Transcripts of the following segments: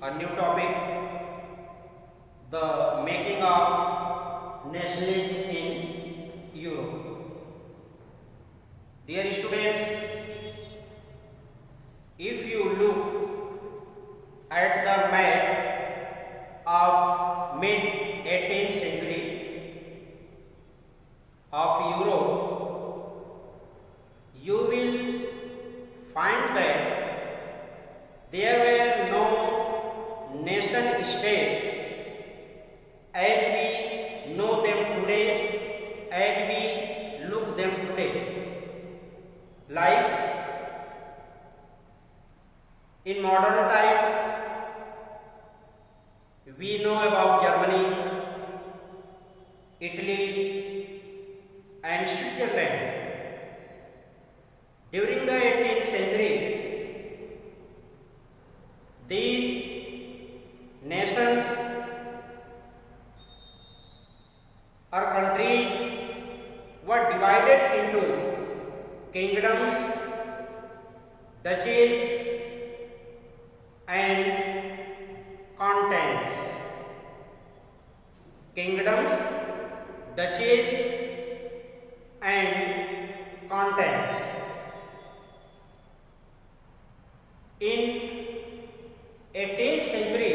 a new topic, the making of nationalism in Europe. Dear students, if you look at the map of mid 18th century of Europe, you will find that there were no nation state as we know them today, as we look them today. Like in modern time, we know about Germany, Italy, and Switzerland. During the 18th century, these nations or countries were divided into kingdoms, duchies, and cantons. Kingdoms, duchies, and cantons. In 18th century,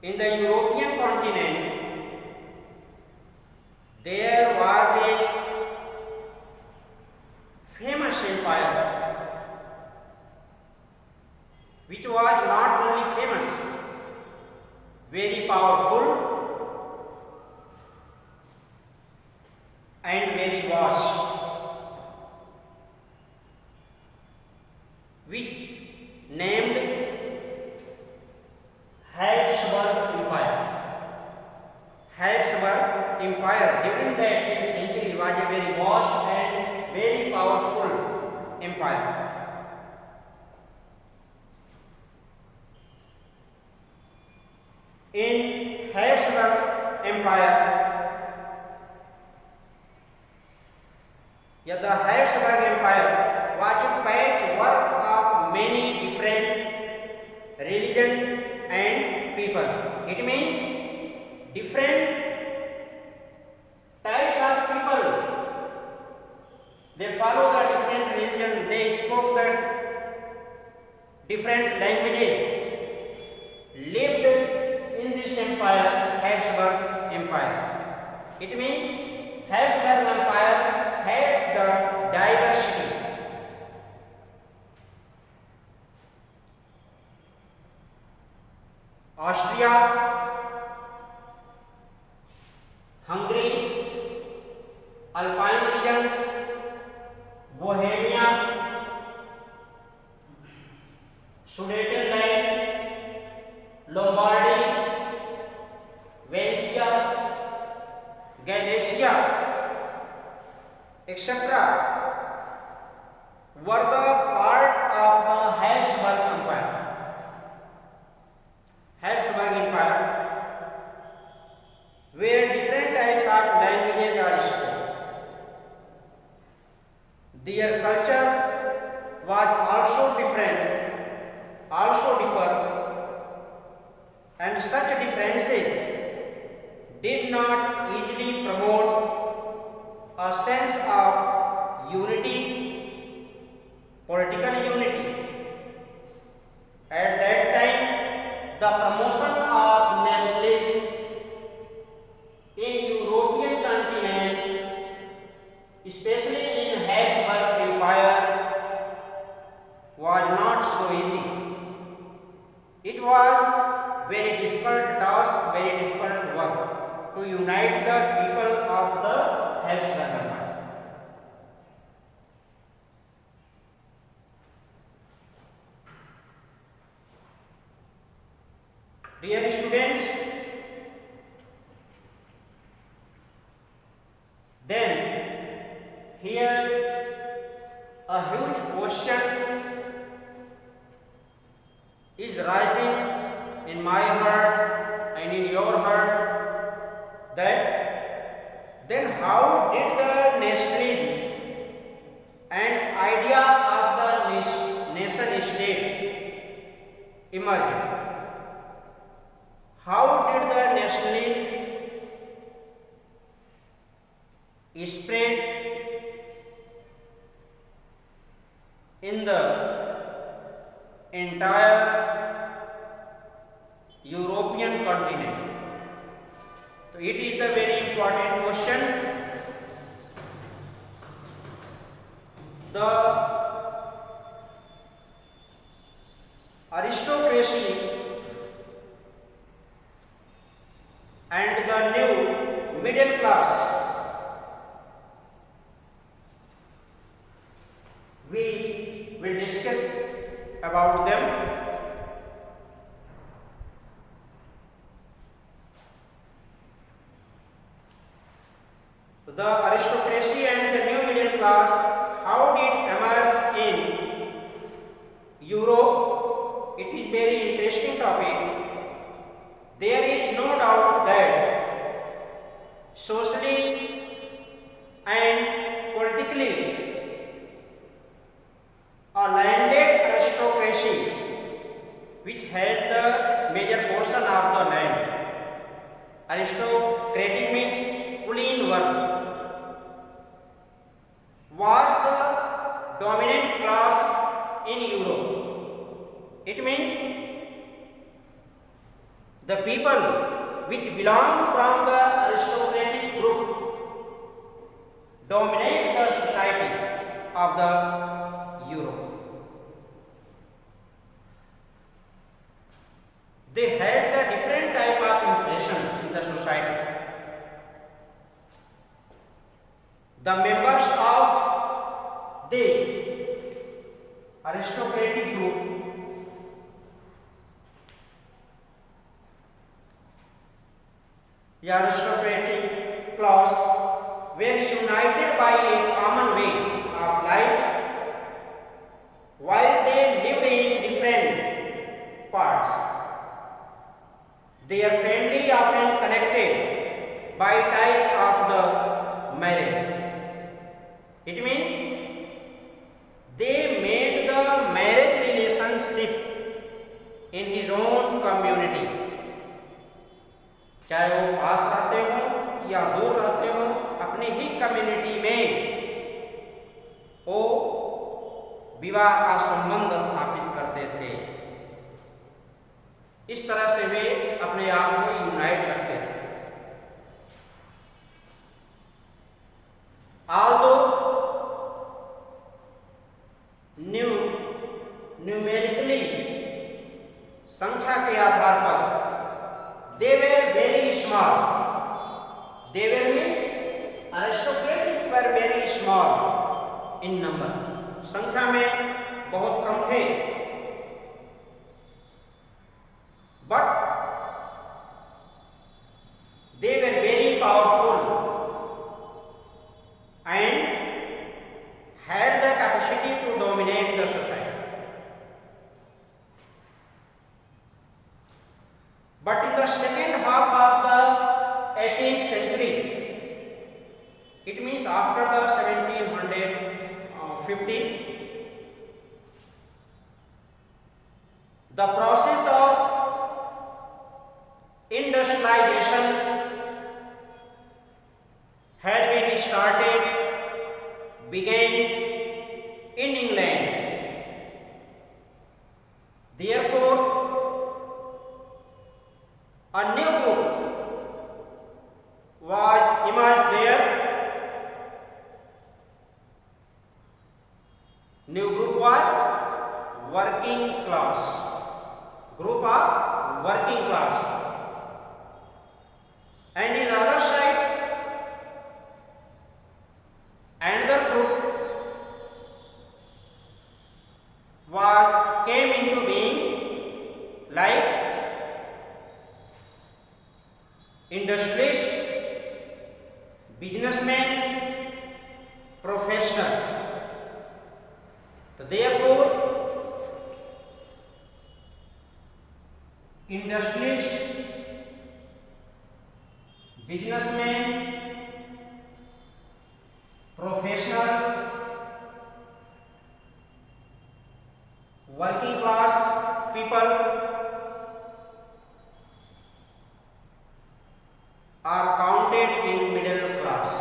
in the European continent, there was a famous empire which was not only famous, very powerful and very vast, which named Habsburg Empire. Habsburg Empire during the 18th century was a very vast and very powerful empire. In Habsburg Empire, the Habsburg Empire was a patchwork of many different religions and people. It means different types of people. They follow the different religion. They spoke the different languages. Lived in this empire, Habsburg Empire. It means Habsburg Empire had the diversity. Austria, Hungary, Alpine regions, Bohemia, Sudetenland, Lombardy, Valencia, Galicia, etc. were the part of the Habsburg Empire. Habsburg Empire, where different types of languages are spoken. Their culture was also differ, and such differences did not easily promote a sense of unity, political unity. At that time, the promotion of nationalism in European continent, especially in Habsburg Empire, was not so easy. It was very difficult task, very difficult work to unite the people of the Habsburg Empire. Dear students, then here a huge question is rising in my heart and in your heart, that then how did the nationalism and idea of the nation state emerged? How did the nationalism spread in the entire European continent? So it is the very important question. The aristocracy and the new middle class, we will discuss about them. The aristocracy and the new middle class, how did emerge in Europe? It is very interesting topic. There is no doubt that socially and politically a landed aristocracy which held the major portion of the land. Aristocratic means kuleen work, was the dominant class in Europe. It means the people which belong from the aristocratic group dominate the society of the Europe. They had the different type of impression in the society. The members of this aristocratic group the aristocratic class were united by a common way of life while they lived in different parts. Their family often connected by ties of the marriage. It means they made the marriage relationship in his own community. चाहे वो पास रहते हों या दूर रहते हों, अपने ही community में वो विवाह का संबंध स्थापित करते थे। इस तरह से वे अपने आप को यूनाइट करते थे। Although न्यूमेरिकली संख्या के आधार पर they were very small. They were means aristocratic were very small in number. संख्या में बहुत कम थे. But they were very powerful and had the capacity to dominate the society. But in the second half of the 18th century, it means after the 1750, the process of industrialization had been started, began in England. Therefore, a new group was emerged there. New group was working class. Group of working class. And in the other side, another group came into being like industrialist, businessman, professional. So therefore, industrialist, businessman, professionals, working class people people are counted in middle class,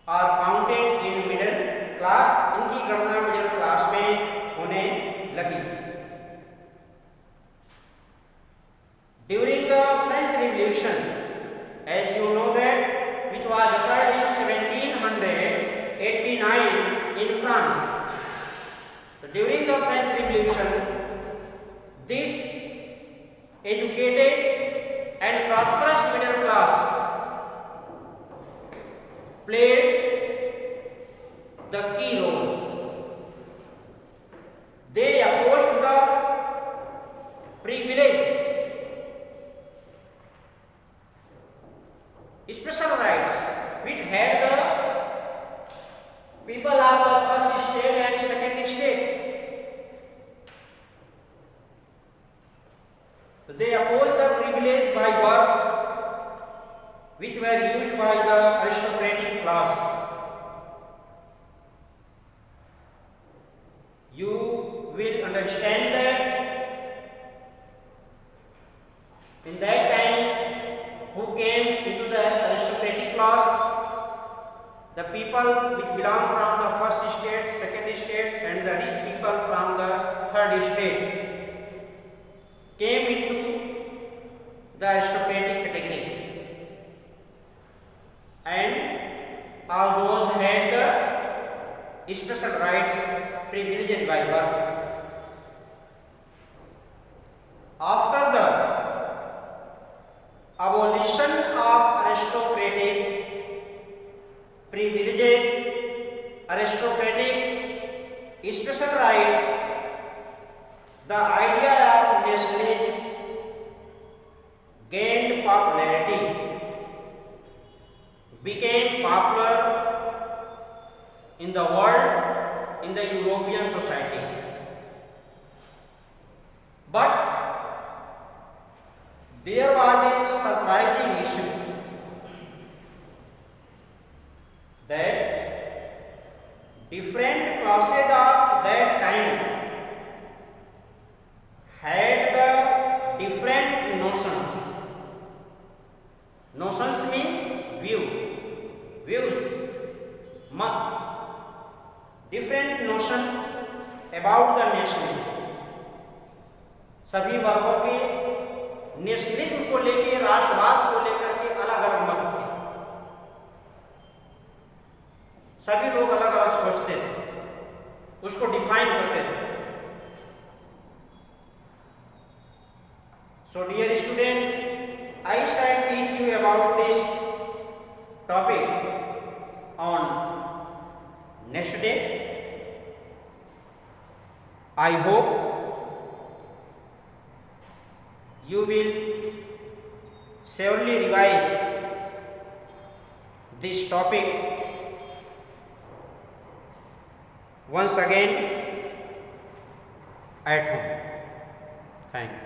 are counted in middle class, इनकी गणना middle class में होने लगी। During the French Revolution, as you know that, which was occurred in 1789 in France. So during the French Revolution, this educated and prosperous middle class played the key role. They opposed the privilege, special rights which had the people of the first state and second state. So they opposed the privilege by birth which were used by the aristocratic class. You will understand that in that time who came into the aristocratic class, the people which belong from the first state, second state, and the rich people from the third state came into the aristocratic category, and all those had the special rights, privileges by birth. After the abolition of aristocratic privileges, aristocratic special rights, the idea of nationalism gained popularity, became popular in the world, in the European society. But there was a surprising issue that different classes of that time had the different notions. Notions means views, mat, different notion about the nationalism. सभी वर्गों के nationalism को लेकर, राष्ट्रवाद को लेकर के अलग अलग मत थे। सभी लोग अलग अलग सोचते थे, उसको डिफाइन करते थे। So dear students, I shall teach you about this topic on next day. I hope you will surely revise this topic once again at home. Thanks.